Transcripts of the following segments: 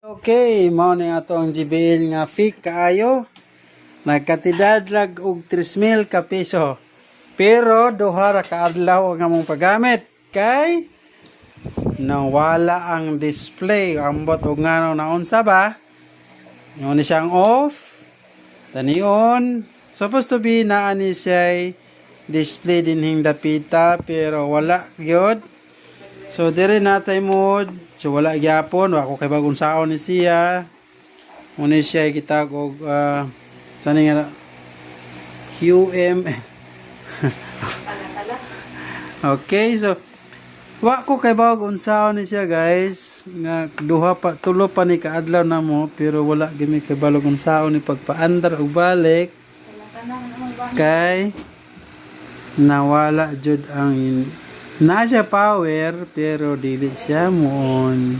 Okay, mao ni atong JBL nga fake kaayo. Nagkatidadlag og 3,000 ka piso. Pero duha ra ka adlaw ang among paggamit kay nawala ang display. Ambot og ngano na unsa ba? Yun siyang off. Tani on. Supposed to be naa ni siya display dinhing dapita pero wala gyud. So dire natay mode. So wala gyapon, wa ko kay bagong saon ni siya. Muna siya kitag og sani nga QM. Okay, so wa ko kay bagong saon ni siya guys. Nga tulo pa ni kaadlaw na mo pero wala gimi kay bagong saon ni pagpaandar og balik. Kay nawala jud ang nasa power pero dili siya moon.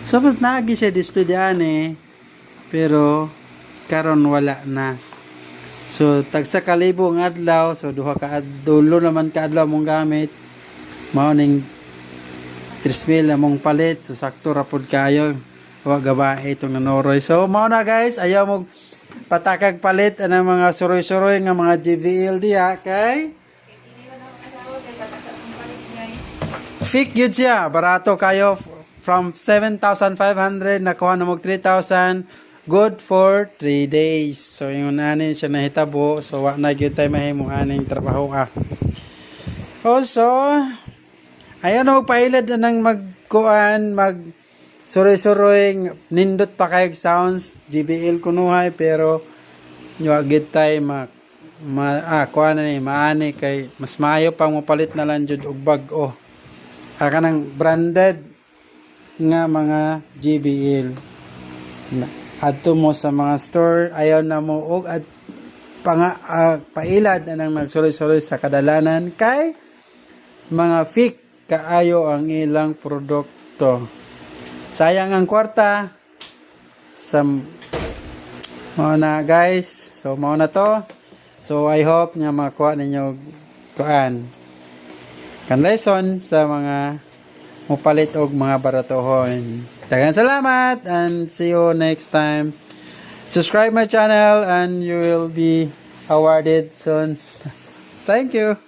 Suppose nagi siya display diane pero karon wala na. So tagsa ka libo ang adlaw, so duha ka dulo naman ka adlaw mong gamit. Mao ning 3,000 among palit, so sakto ra pud kayo. Wa gabae itong nanoroy. So mao na guys, ayaw mo patakag palit anang mga suroy-suroy nga mga JBL diha kay fake yun siya. Barato kayo. From 7,500 nakuha na mo 3,000. Good for 3 days. So yung anin siya nahitabo. So wak na yun tayo mahimong aning trabaho Also, ayan o pailad na ng magkuan, suroy-suroy, nindot pa kayong sounds. JBL kunuhay pero wag yun tayo kuha na ni maani kay mas maayo pang mapalit na lang jud og bag-o. Kanang branded nga mga JBL. Adto mo sa mga store, ayaw na mo og at pailad na nang nagsuloy-suloy sa kadalanan kay mga fake kaayo ang ilang produkto. Sayang ang kwarta. Mao na guys. So mao na to. So I hope nga makuha ninyo kuan kan lesson sa mga mupalit og mga baratohon. Daghang salamat and see you next time. Subscribe my channel and you will be awarded soon. Thank you.